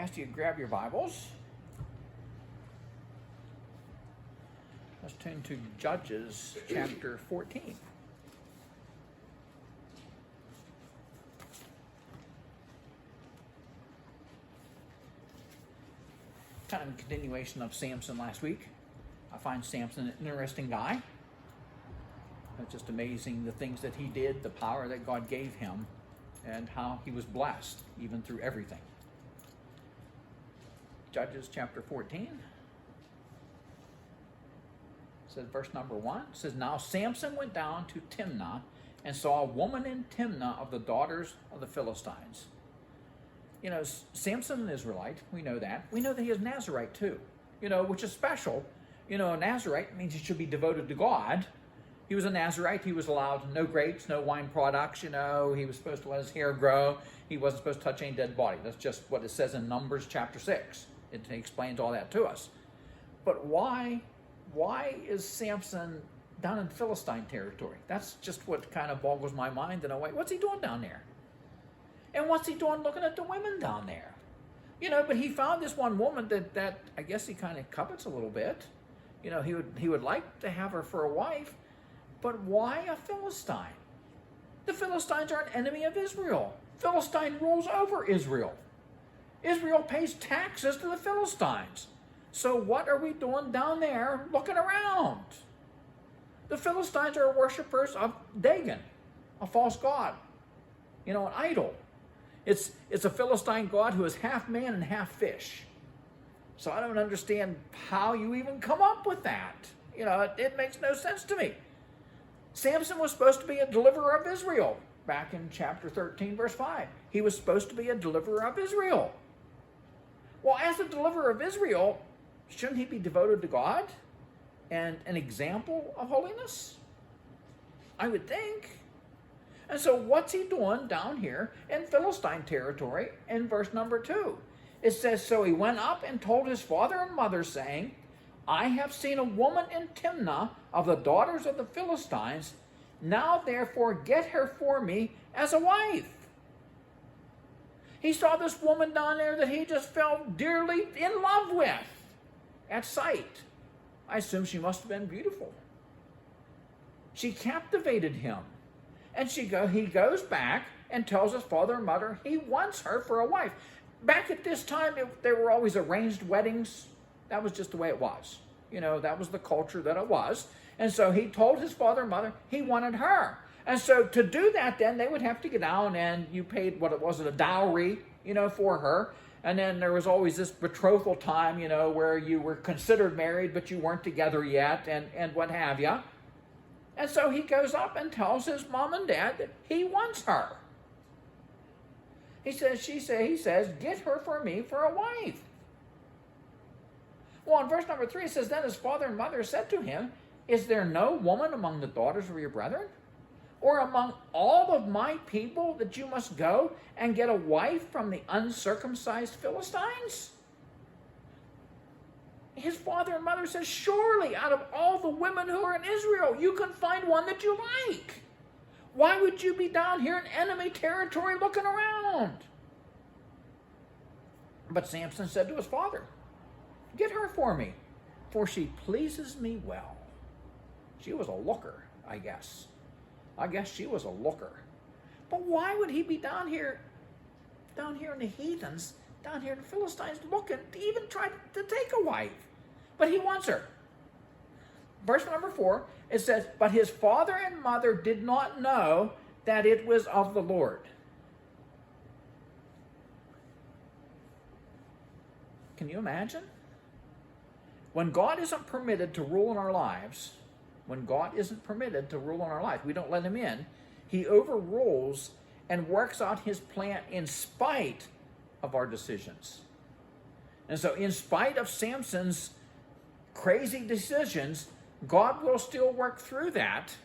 ask you to grab your Bibles. Let's turn to Judges chapter 14. Kind of a continuation of Samson last week. I find Samson an interesting guy. It's just amazing the things that he did, the power that God gave him, and how he was blessed even through everything. Judges chapter 14. It says verse number 1. It says, Now Samson went down to Timnah and saw a woman in Timnah of the daughters of the Philistines. You know, Samson, an Israelite, we know that. We know that he is Nazarite too, which is special. A Nazarite means he should be devoted to God. He was a Nazarite. He was allowed no grapes, no wine products. He was supposed to let his hair grow. He wasn't supposed to touch any dead body. That's just what it says in Numbers chapter 6. It explains all that to us. But why is Samson down in Philistine territory? That's just what kind of boggles my mind in a way. What's he doing down there? And what's he doing looking at the women down there? But he found this one woman that I guess he kind of covets a little bit. He would like to have her for a wife. But why a Philistine? The Philistines are an enemy of Israel. Philistine rules over Israel. Israel pays taxes to the Philistines. So what are we doing down there looking around? The Philistines are worshippers of Dagon, a false god, an idol. It's a Philistine god who is half man and half fish. So I don't understand how you even come up with that. It makes no sense to me. Samson was supposed to be a deliverer of Israel. Back in chapter 13, verse 5. He was supposed to be a deliverer of Israel. Well, as a deliverer of Israel, shouldn't he be devoted to God and an example of holiness? I would think. And so what's he doing down here in Philistine territory in verse number 2? It says, So he went up and told his father and mother, saying, I have seen a woman in Timnah of the daughters of the Philistines. Now therefore get her for me as a wife. He saw this woman down there that he just fell dearly in love with at sight. I assume she must have been beautiful. She captivated him. And he goes back and tells his father and mother he wants her for a wife. Back at this time, there were always arranged weddings. That was just the way it was. That was the culture that it was. And so he told his father and mother he wanted her. And so to do that, then they would have to get down and you paid, a dowry, for her. And then there was always this betrothal time, where you were considered married, but you weren't together yet and what have you. And so he goes up and tells his mom and dad that he wants her. He says, get her for me for a wife. Well, in verse number 3, it says, Then his father and mother said to him, Is there no woman among the daughters of your brethren, or among all of my people, that you must go and get a wife from the uncircumcised Philistines? His father and mother says, Surely out of all the women who are in Israel, you can find one that you like. Why would you be down here in enemy territory looking around? But Samson said to his father, Get her for me, for she pleases me well. She was a looker, I guess. I guess she was a looker. But why would he be down here in the heathens, down here in the Philistines, looking to even try to take a wife? But he wants her. Verse number 4, it says, But his father and mother did not know that it was of the Lord. Can you imagine? When God isn't permitted to rule in our lives, we don't let him in, he overrules and works out his plan in spite of our decisions. And so in spite of Samson's crazy decisions, God will still work through that.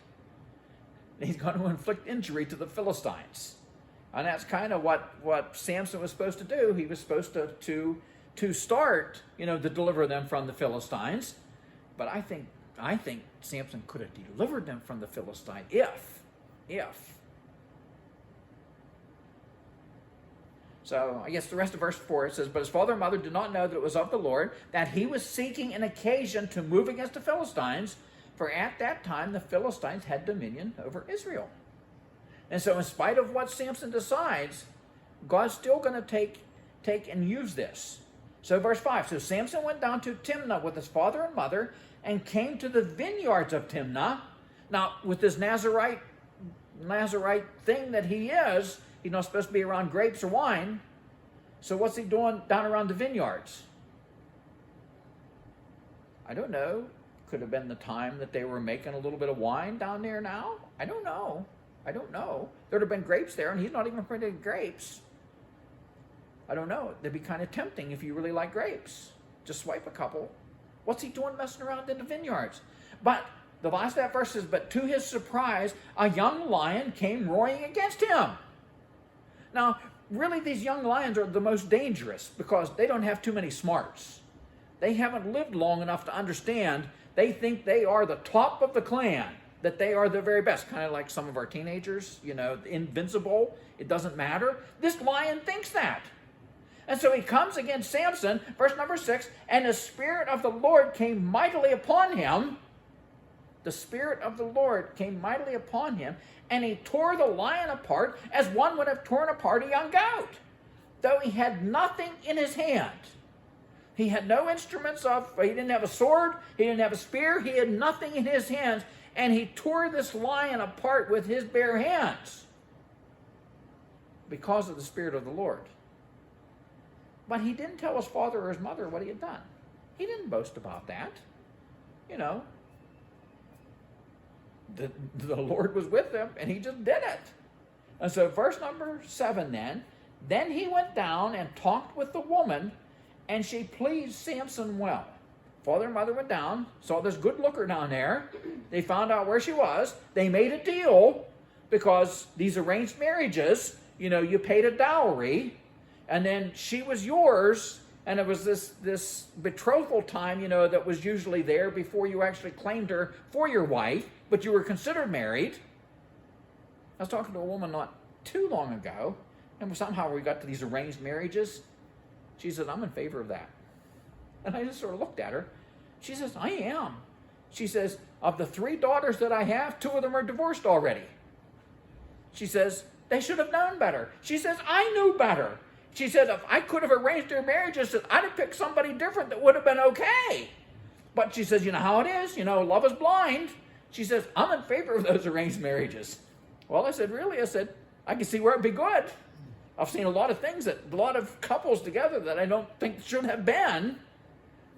He's going to inflict injury to the Philistines. And that's kind of what Samson was supposed to do. He was supposed to start, to deliver them from the Philistines. But I think Samson could have delivered them from the Philistine if. So I guess the rest of verse 4, it says, but his father and mother did not know that it was of the Lord, that he was seeking an occasion to move against the Philistines, for at that time the Philistines had dominion over Israel. And so in spite of what Samson decides, God's still going to take and use this. So verse 5, so Samson went down to Timnah with his father and mother and came to the vineyards of Timnah. Now, with this Nazarite thing that he is, he's not supposed to be around grapes or wine. So what's he doing down around the vineyards? I don't know. Could have been the time that they were making a little bit of wine down there now. I don't know. There'd have been grapes there, and he's not even afraid of grapes. I don't know. It'd be kind of tempting if you really like grapes. Just swipe a couple. What's he doing messing around in the vineyards? But the last of that verse says, but to his surprise, a young lion came roaring against him. Now, really, these young lions are the most dangerous because they don't have too many smarts. They haven't lived long enough to understand. They think they are the top of the clan, that they are the very best. Kind of like some of our teenagers, invincible. It doesn't matter. This lion thinks that. And so he comes against Samson, verse number 6, and the Spirit of the Lord came mightily upon him. The Spirit of the Lord came mightily upon him, and he tore the lion apart as one would have torn apart a young goat, though he had nothing in his hand. He had no instruments he didn't have a sword, he didn't have a spear, he had nothing in his hands, and he tore this lion apart with his bare hands because of the Spirit of the Lord. But he didn't tell his father or his mother what he had done. He didn't boast about that. The Lord was with him, and he just did it. And so verse number 7 then he went down and talked with the woman, and she pleased Samson well. Father and mother went down, saw this good looker down there. They found out where she was. They made a deal, because these arranged marriages, you paid a dowry, and then she was yours, and it was this betrothal time, that was usually there before you actually claimed her for your wife, but you were considered married. I was talking to a woman not too long ago, and somehow we got to these arranged marriages. She said, I'm in favor of that. And I just sort of looked at her. She says, I am. She says, of the 3 daughters that I have, 2 of them are divorced already. She says, they should have known better. She says, I knew better. She said, if I could have arranged their marriages, I'd have picked somebody different that would have been okay. But she says, you know how it is? Love is blind. She says, I'm in favor of those arranged marriages. Well, I said, really? I said, I can see where it'd be good. I've seen a lot of things, a lot of couples together that I don't think should have been.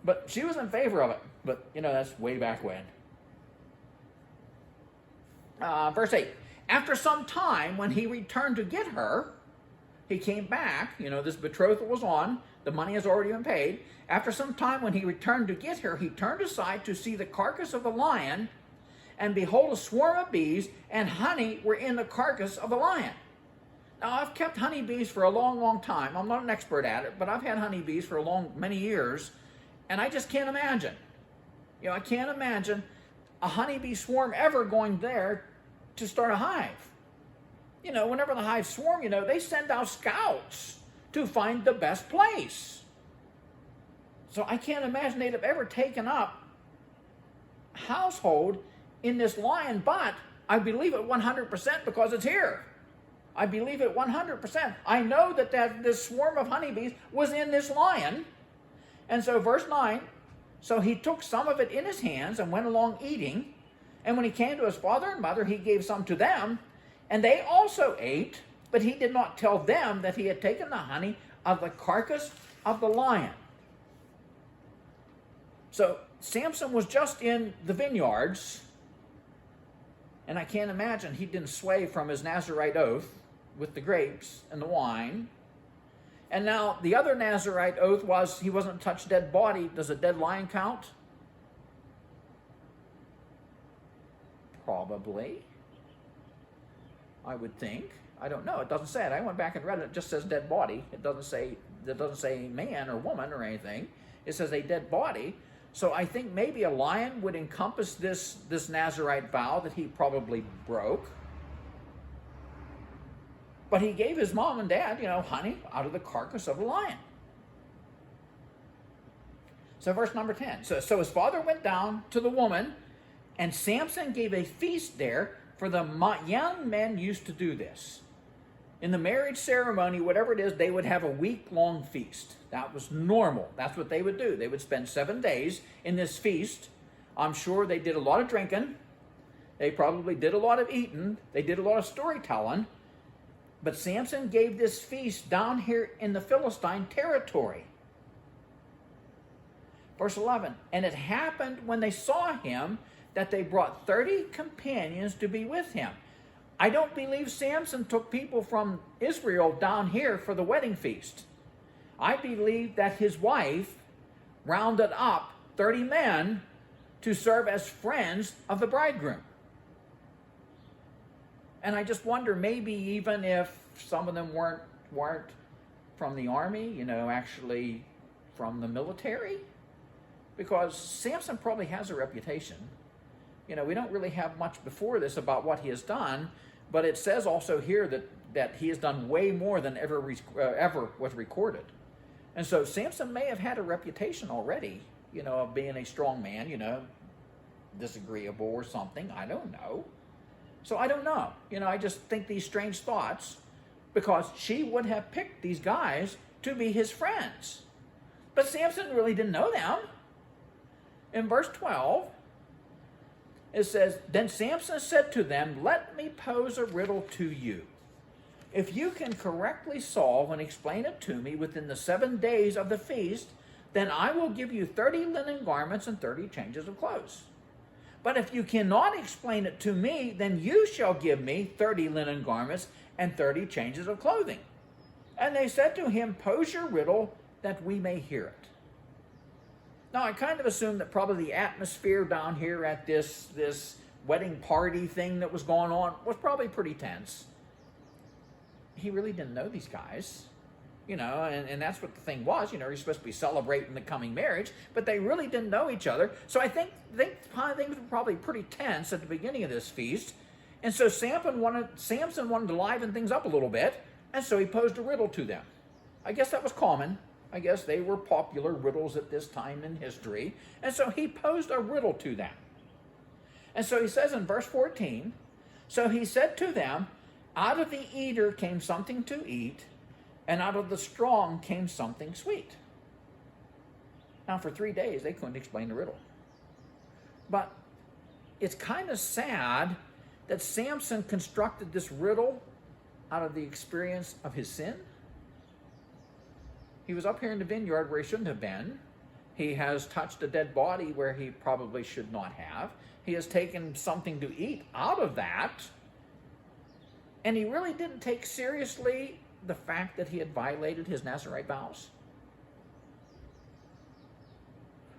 But she was in favor of it. But, that's way back when. Verse 8. After some time, when he returned to get her, he came back. This betrothal was on. The money has already been paid. After some time, when he returned to get her, he turned aside to see the carcass of the lion, and behold, a swarm of bees and honey were in the carcass of the lion. Now, I've kept honeybees for a long, long time. I'm not an expert at it, but I've had honeybees for many years, and I just can't imagine. I can't imagine a honeybee swarm ever going there to start a hive. Whenever the hives swarm, they send out scouts to find the best place. So I can't imagine they'd have ever taken up household in this lion, but I believe it 100% because it's here. I believe it 100%. I know that this swarm of honeybees was in this lion. And so verse 9, so he took some of it in his hands and went along eating. And when he came to his father and mother, he gave some to them. And they also ate, but he did not tell them that he had taken the honey of the carcass of the lion. So Samson was just in the vineyards, and I can't imagine he didn't sway from his Nazarite oath with the grapes and the wine. And now the other Nazarite oath was he wasn't to touch dead body. Does a dead lion count? Probably. I would think. I don't know. It doesn't say it. I went back and read it. It just says dead body. It doesn't say man or woman or anything. It says a dead body. So I think maybe a lion would encompass this Nazarite vow that he probably broke. But he gave his mom and dad, honey out of the carcass of a lion. So verse number 10. So his father went down to the woman, and Samson gave a feast there, for the young men used to do this. In the marriage ceremony, whatever it is, they would have a week-long feast. That was normal. That's what they would do. They would spend 7 days in this feast. I'm sure they did a lot of drinking. They probably did a lot of eating. They did a lot of storytelling. But Samson gave this feast down here in the Philistine territory. Verse 11, and it happened when they saw him that they brought 30 companions to be with him. I don't believe Samson took people from Israel down here for the wedding feast. I believe that his wife rounded up 30 men to serve as friends of the bridegroom. And I just wonder, maybe even if some of them weren't from the army, actually from the military, because Samson probably has a reputation. We don't really have much before this about what he has done, but it says also here that he has done way more than ever was recorded. And so Samson may have had a reputation already, of being a strong man, disagreeable or something. I don't know. So I don't know. I just think these strange thoughts, because she would have picked these guys to be his friends. But Samson really didn't know them. In verse 12, it says, then Samson said to them, let me pose a riddle to you. If you can correctly solve and explain it to me within the 7 days of the feast, then I will give you 30 linen garments and 30 changes of clothes. But if you cannot explain it to me, then you shall give me 30 linen garments and 30 changes of clothing. And they said to him, pose your riddle that we may hear it. Now, I kind of assume that probably the atmosphere down here at this wedding party thing that was going on was probably pretty tense. He really didn't know these guys, and that's what the thing was. You're supposed to be celebrating the coming marriage, but they really didn't know each other. So I think things were probably pretty tense at the beginning of this feast. And so Samson wanted to liven things up a little bit, and so he posed a riddle to them. I guess that was common. I guess they were popular riddles at this time in history. And so he posed a riddle to them. And so he says in verse 14, so he said to them, out of the eater came something to eat, and out of the strong came something sweet. Now for 3 days they couldn't explain the riddle. But it's kind of sad that Samson constructed this riddle out of the experience of his sin. He was up here in the vineyard where he shouldn't have been. He has touched a dead body where he probably should not have. He has taken something to eat out of that. And he really didn't take seriously the fact that he had violated his Nazirite vows.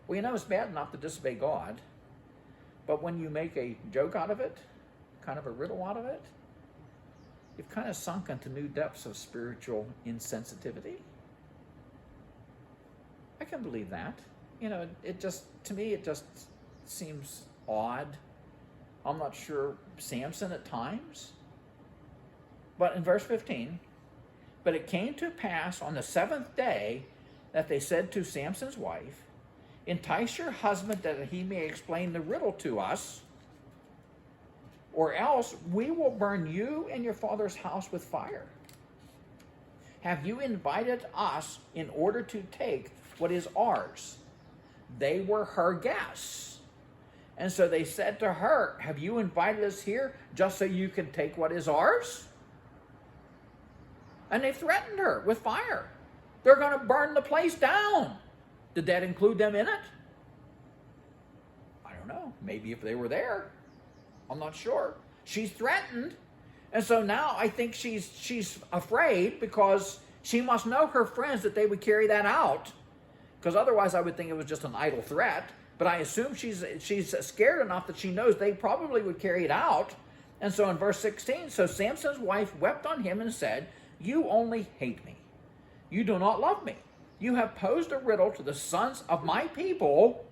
Well, it's bad enough to disobey God, but when you make a joke out of it, kind of a riddle out of it, you've kind of sunk into new depths of spiritual insensitivity. I can believe that. To me, it just seems odd. I'm not sure Samson at times. But in verse 15, but it came to pass on the 7th day that they said to Samson's wife, entice your husband that he may explain the riddle to us, or else we will burn you and your father's house with fire. Have you invited us in order to take what is ours? They were her guests. And so they said to her, have you invited us here just so you can take what is ours? And they threatened her with fire. They're going to burn the place down. Did that include them in it? I don't know. Maybe if they were there. I'm not sure. She's threatened. And so now I think she's afraid, because she must know her friends that they would carry that out. Because otherwise I would think it was just an idle threat. But I assume she's scared enough that she knows they probably would carry it out. And so in verse 16, so Samson's wife wept on him and said, you only hate me. You do not love me. You have posed a riddle to the sons of my people.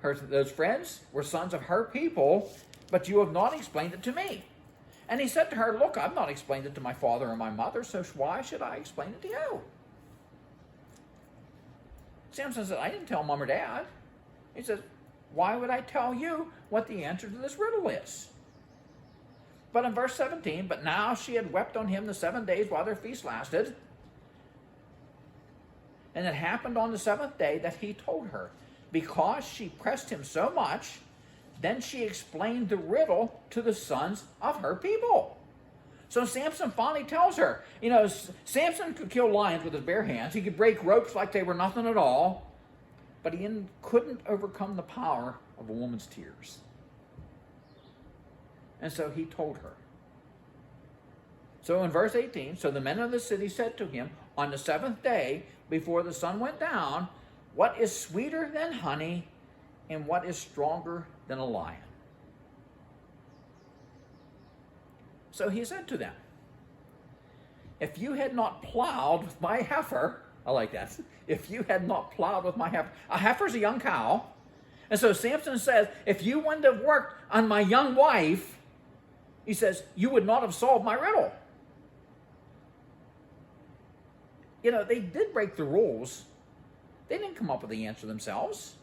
Those friends were sons of her people, but you have not explained it to me. And he said to her, look, I've not explained it to my father or my mother, so why should I explain it to you? Samson said, I didn't tell mom or dad. He says, why would I tell you what the answer to this riddle is? But in verse 17, but now she had wept on him the 7 days while their feast lasted. And it happened on the 7th day that he told her, because she pressed him so much, then she explained the riddle to the sons of her people. So Samson finally tells her, Samson could kill lions with his bare hands. He could break ropes like they were nothing at all. But he couldn't overcome the power of a woman's tears. And so he told her. So in verse 18, so the men of the city said to him, on the 7th day, before the sun went down, what is sweeter than honey, and what is stronger than a lion? So he said to them, if you had not plowed with my heifer, I like that, if you had not plowed with my heifer, a heifer's a young cow, and so Samson says, if you wouldn't have worked on my young wife, he says, you would not have solved my riddle. They did break the rules. They didn't come up with the answer themselves.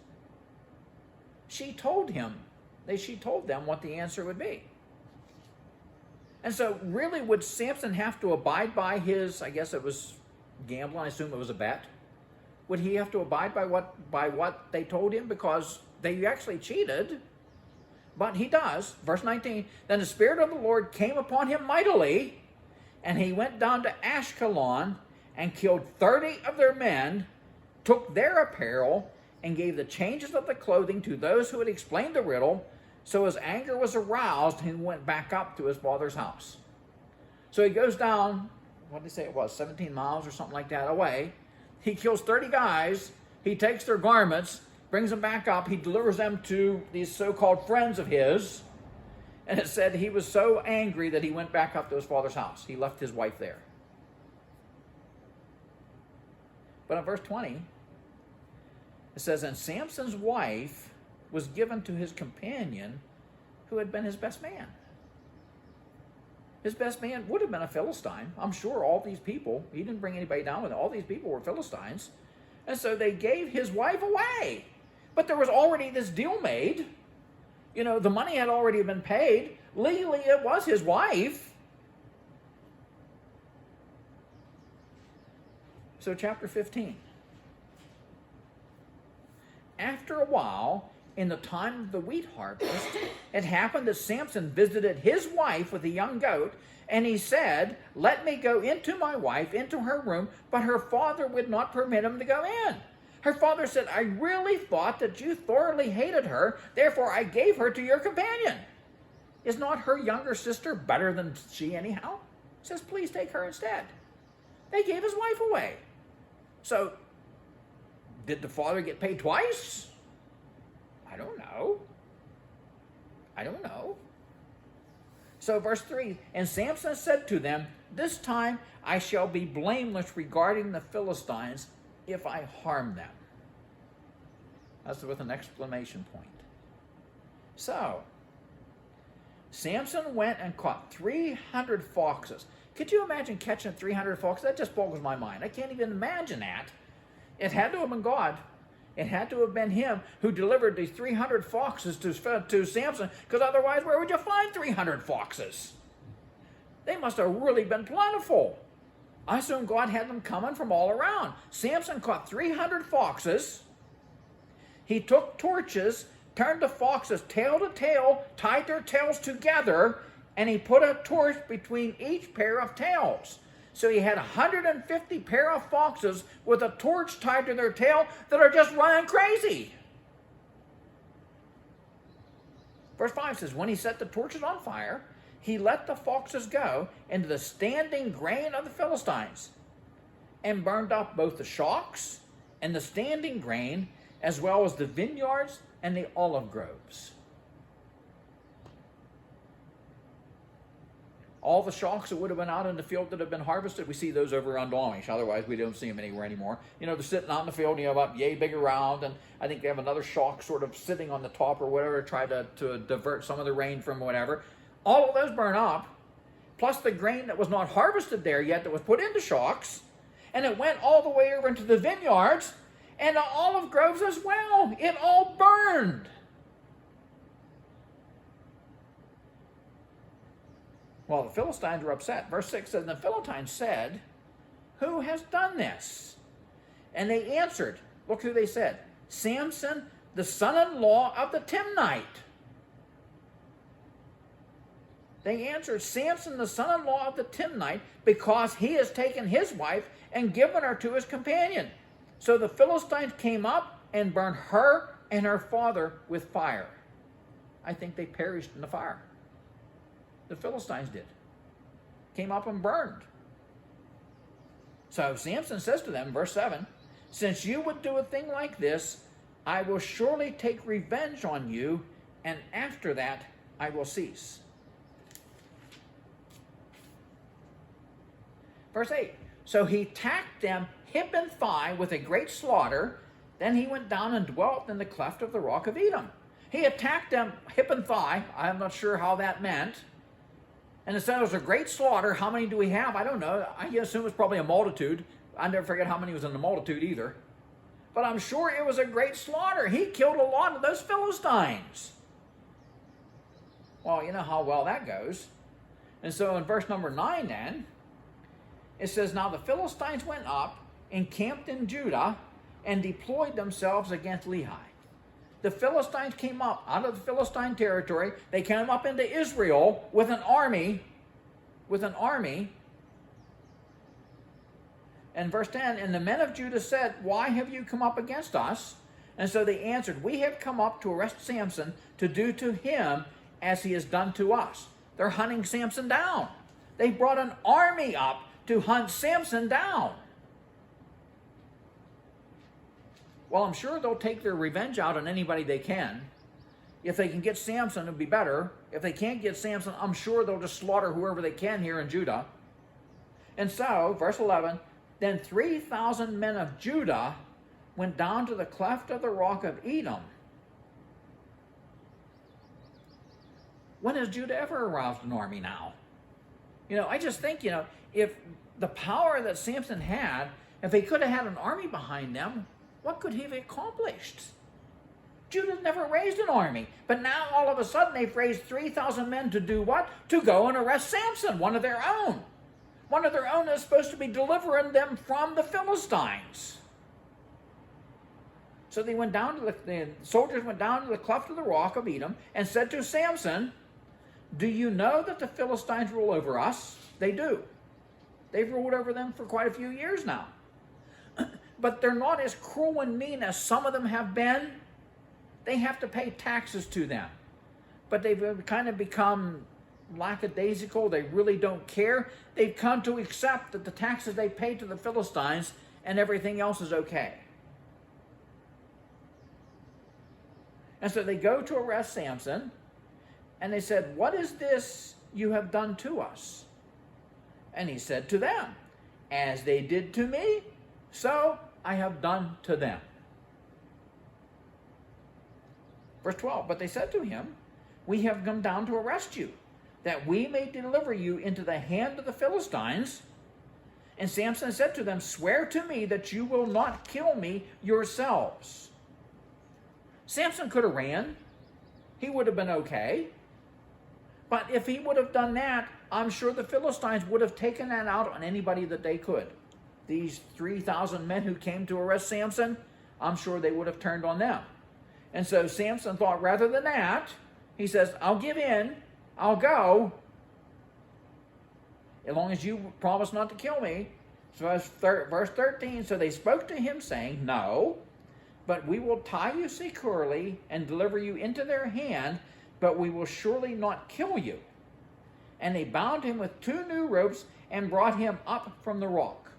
She told them what the answer would be. And so really would Samson have to abide by his, I guess it was gambling, I assume it was a bet. Would he have to abide by what they told him? Because they actually cheated. But he does. Verse 19, then the Spirit of the Lord came upon him mightily, and he went down to Ashkelon and killed 30 of their men, took their apparel, and gave the changes of the clothing to those who had explained the riddle. So his anger was aroused, and he went back up to his father's house. So he goes down, what did he say it was, 17 miles or something like that away. He kills 30 guys. He takes their garments, brings them back up. He delivers them to these so-called friends of his. And it said he was so angry that he went back up to his father's house. He left his wife there. But in verse 20, it says, and Samson's wife was given to his companion who had been his best man. His best man would have been a Philistine. I'm sure all these people, he didn't bring anybody down with it. All these people were Philistines. And so they gave his wife away. But there was already this deal made. The money had already been paid. Legally, it was his wife. So chapter 15. After a while, in the time of the wheat harvest, it happened that Samson visited his wife with a young goat, and he said, let me go into my wife, into her room, but her father would not permit him to go in. Her father said, I really thought that you thoroughly hated her, therefore I gave her to your companion. Is not her younger sister better than she anyhow? He says, please take her instead. They gave his wife away. So, did the father get paid twice? I don't know. So verse 3, and Samson said to them, this time I shall be blameless regarding the Philistines if I harm them. That's with an exclamation point. So, Samson went and caught 300 foxes. Could you imagine catching 300 foxes? That just boggles my mind. I can't even imagine that. It had to have been God. It had to have been him who delivered these 300 foxes to Samson, because otherwise where would you find 300 foxes? They must have really been plentiful. I assume God had them coming from all around. Samson caught 300 foxes. He took torches, turned the foxes tail to tail, tied their tails together, and he put a torch between each pair of tails. So he had 150 pair of foxes with a torch tied to their tail that are just running crazy. Verse 5 says, when he set the torches on fire, he let the foxes go into the standing grain of the Philistines and burned up both the shocks and the standing grain, as well as the vineyards and the olive groves. All the shocks that would have been out in the field that have been harvested, we see those over around Amish. Otherwise, we don't see them anywhere anymore. They're sitting out in the field, about yay big around, and I think they have another shock sort of sitting on the top or whatever, try to divert some of the rain from whatever. All of those burn up, plus the grain that was not harvested there yet that was put into shocks, and it went all the way over into the vineyards and the olive groves as well. It all burned. Well, the Philistines were upset. Verse 6 says, the Philistines said, who has done this? And they answered, look who they said, Samson, the son-in-law of the Timnite. They answered, Samson, the son-in-law of the Timnite, because he has taken his wife and given her to his companion. So the Philistines came up and burned her and her father with fire. I think they perished in the fire. The Philistines did. Came up and burned. So Samson says to them, verse 7, since you would do a thing like this, I will surely take revenge on you, and after that I will cease. Verse 8, so he attacked them hip and thigh with a great slaughter. Then he went down and dwelt in the cleft of the rock of Edom. He attacked them hip and thigh. I'm not sure how that meant. And it said it was a great slaughter. How many do we have? I don't know. I assume it's probably a multitude. I never forget how many was in the multitude either. But I'm sure it was a great slaughter. He killed a lot of those Philistines. Well, you know how well that goes. And so in verse number 9 then, it says, now the Philistines went up, encamped in Judah, and deployed themselves against Lehi. The Philistines came up out of the Philistine territory. They came up into Israel with an army. And verse 10, and the men of Judah said, why have you come up against us? And so they answered, we have come up to arrest Samson to do to him as he has done to us. They're hunting Samson down. They brought an army up to hunt Samson down. Well, I'm sure they'll take their revenge out on anybody they can. If they can get Samson, it'll be better. If they can't get Samson, I'm sure they'll just slaughter whoever they can here in Judah. And so, verse 11, then 3,000 men of Judah went down to the cleft of the rock of Edom. When has Judah ever aroused an army now? I just think, if the power that Samson had, if they could have had an army behind them, what could he have accomplished? Judah never raised an army. But now all of a sudden they've raised 3,000 men to do what? To go and arrest Samson, one of their own. One of their own is supposed to be delivering them from the Philistines. So they went down to the soldiers went down to the cleft of the rock of Edom and said to Samson, do you know that the Philistines rule over us? They do. They've ruled over them for quite a few years now. But they're not as cruel and mean as some of them have been. They have to pay taxes to them. But they've kind of become lackadaisical. They really don't care. They've come to accept that the taxes they pay to the Philistines and everything else is okay. And so they go to arrest Samson, and they said, what is this you have done to us? And he said to them, as they did to me, so I have done to them. Verse 12, but they said to him, we have come down to arrest you, that we may deliver you into the hand of the Philistines. And Samson said to them, swear to me that you will not kill me yourselves. Samson could have ran. He would have been okay. But if he would have done that, I'm sure the Philistines would have taken that out on anybody that they could. These 3,000 men who came to arrest Samson, I'm sure they would have turned on them. And so Samson thought, rather than that, he says, I'll give in, I'll go, as long as you promise not to kill me. So verse 13, so they spoke to him, saying, no, but we will tie you securely and deliver you into their hand, but we will surely not kill you. And they bound him with 2 new ropes and brought him up from the rock.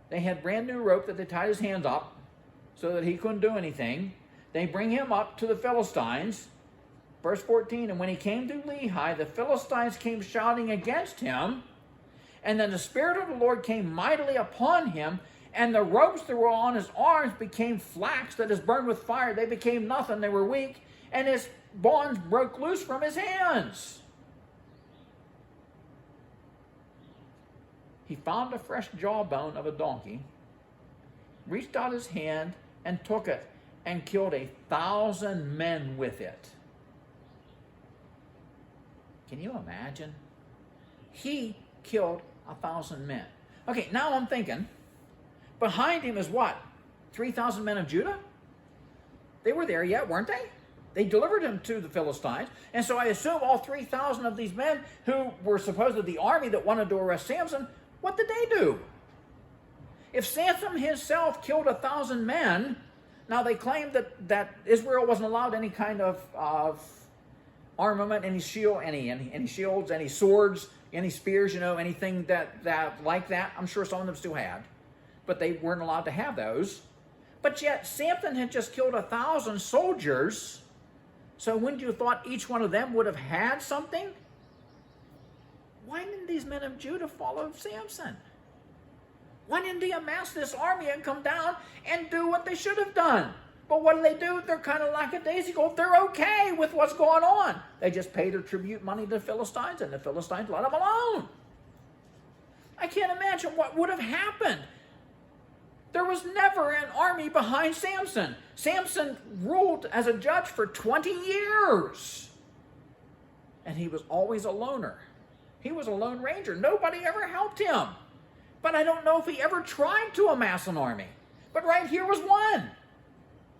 They had brand new rope that they tied his hands up so that he couldn't do anything. They bring him up to the Philistines. Verse 14, and when he came to Lehi, the Philistines came shouting against him. And then the Spirit of the Lord came mightily upon him, and the ropes that were on his arms became flax that is burned with fire. They became nothing. They were weak. And his bonds broke loose from his hands. he found a fresh jawbone of a donkey, reached out his hand and took it, and killed 1,000 men with it. Can you imagine? He killed 1,000 men. Okay, now I'm thinking, behind him is what? 3,000 men of Judah? They were there yet, weren't they? They delivered him to the Philistines. And so I assume all 3,000 of these men who were supposedly the army that wanted to arrest Samson, what did they do? If Samson himself killed 1,000 men, now they claimed that Israel wasn't allowed any kind of armament, any shield, any shields, any swords, any spears, anything that like that. I'm sure some of them still had, but they weren't allowed to have those. But yet Samson had just killed 1,000 soldiers. So wouldn't you have thought each one of them would have had something? Why didn't these men of Judah follow Samson? Why didn't they amass this army and come down and do what they should have done? But what do? They're kind of lackadaisical. They're okay with what's going on. They just pay their tribute money to the Philistines, and the Philistines let them alone. I can't imagine what would have happened. There was never an army behind Samson. Samson ruled as a judge for 20 years. And he was always a loner. He was a lone ranger. Nobody ever helped him. But I don't know if he ever tried to amass an army. But right here was one.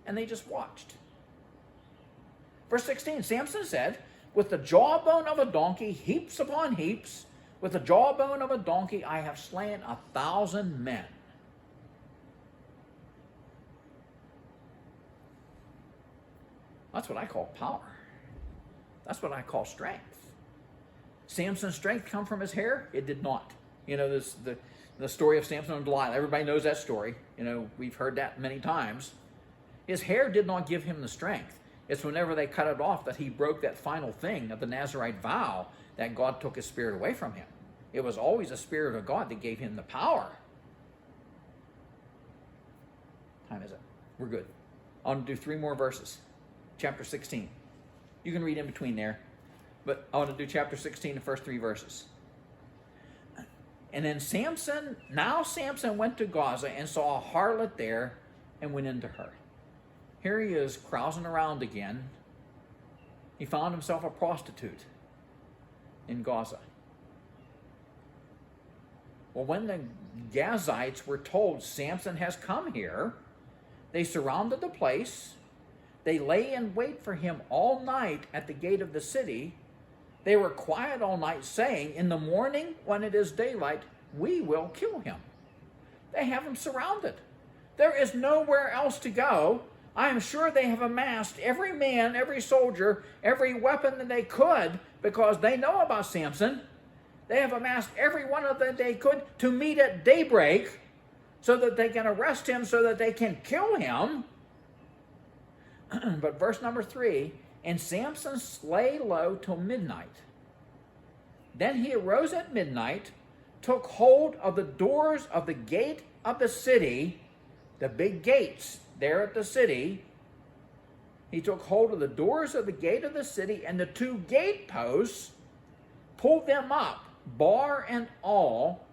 And they just watched. Verse 16, Samson said, with the jawbone of a donkey, heaps upon heaps, with the jawbone of a donkey, I have slain 1,000 men. That's what I call power. That's what I call strength. Samson's strength come from his hair? It did not. The story of Samson and Delilah. Everybody knows that story. We've heard that many times. His hair did not give him the strength. It's whenever they cut it off that he broke that final thing of the Nazirite vow that God took his spirit away from him. It was always the Spirit of God that gave him the power. What time is it? We're good. I want to do 3 more verses. Chapter 16. You can read in between there. But I want to do chapter 16, the first 3 verses. And then Samson went to Gaza and saw a harlot there and went into her. Here he is carousing around again. He found himself a prostitute in Gaza. Well, when the Gazites were told Samson has come here, they surrounded the place. They lay in wait for him all night at the gate of the city. They were quiet all night, saying, in the morning, when it is daylight, we will kill him. They have him surrounded. There is nowhere else to go. I am sure they have amassed every man, every soldier, every weapon that they could, because they know about Samson. They have amassed every one of them they could to meet at daybreak so that they can arrest him, so that they can kill him. But verse number 3, and Samson lay low till midnight. Then he arose at midnight, took hold of the doors of the gate of the city, the big gates there at the city. He took hold of the doors of the gate of the city and the 2 gate posts, pulled them up, bar and all,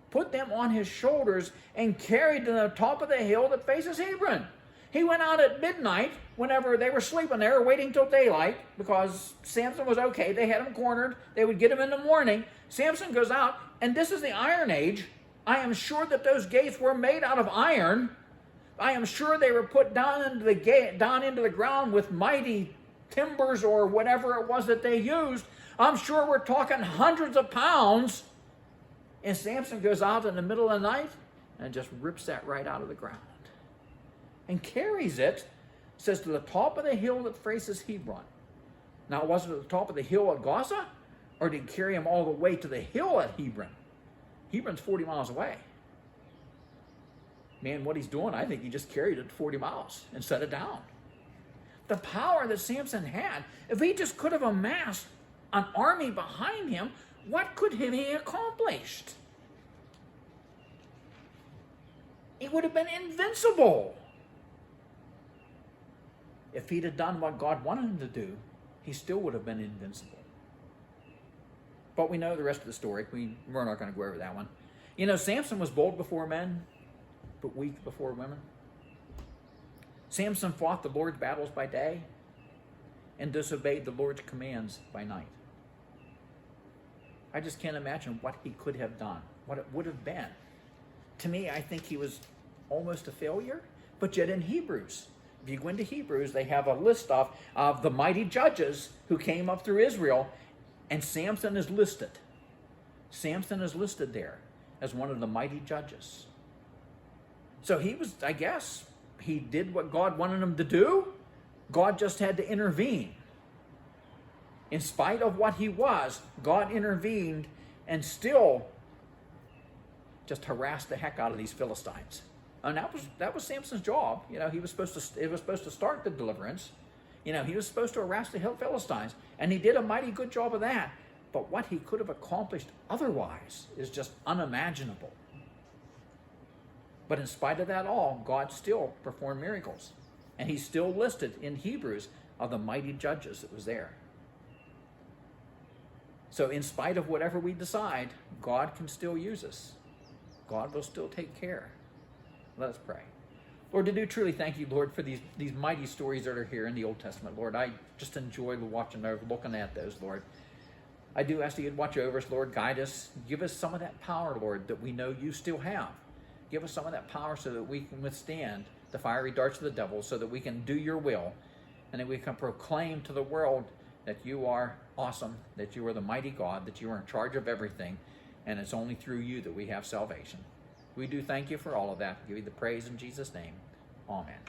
put them on his shoulders, and carried them to the top of the hill that faces Hebron. He went out at midnight whenever they were sleeping there, waiting till daylight, because Samson was okay. They had him cornered. They would get him in the morning. Samson goes out, and this is the Iron Age. I am sure that those gates were made out of iron. I am sure they were put down into the ground with mighty timbers or whatever it was that they used. I'm sure we're talking hundreds of pounds. And Samson goes out in the middle of the night and just rips that right out of the ground and carries it, says, to the top of the hill that faces Hebron. Now, was it at the top of the hill at Gaza, or did he carry him all the way to the hill at Hebron? Hebron's 40 miles away. Man, what he's doing, I think he just carried it 40 miles and set it down. The power that Samson had, if he just could have amassed an army behind him, what could he have accomplished? He would have been invincible. If he'd have done what God wanted him to do, he still would have been invincible. But we know the rest of the story. We're not going to go over that one. You know, Samson was bold before men, but weak before women. Samson fought the Lord's battles by day and disobeyed the Lord's commands by night. I just can't imagine what he could have done, what it would have been. To me, I think he was almost a failure, but yet in Hebrews, if you go into Hebrews, they have a list of the mighty judges who came up through Israel, and Samson is listed. Samson is listed there as one of the mighty judges. So he was, I guess, he did what God wanted him to do. God just had to intervene. In spite of what he was, God intervened and still just harassed the heck out of these Philistines. And that was Samson's job. You know, it was supposed to start the deliverance. You know, he was supposed to harass the Philistines, and he did a mighty good job of that. But what he could have accomplished otherwise is just unimaginable. But in spite of that all, God still performed miracles. And he's still listed in Hebrews of the mighty judges that was there. So in spite of whatever we decide, God can still use us. God will still take care. Let us pray. Lord, I do truly thank you, Lord, for these mighty stories that are here in the Old Testament. Lord, I just enjoy watching those, looking at those, Lord. I do ask that you'd watch over us, Lord, guide us. Give us some of that power, Lord, that we know you still have. Give us some of that power so that we can withstand the fiery darts of the devil, so that we can do your will, and that we can proclaim to the world that you are awesome, that you are the mighty God, that you are in charge of everything, and it's only through you that we have salvation. We do thank you for all of that. Give you the praise in Jesus' name. Amen.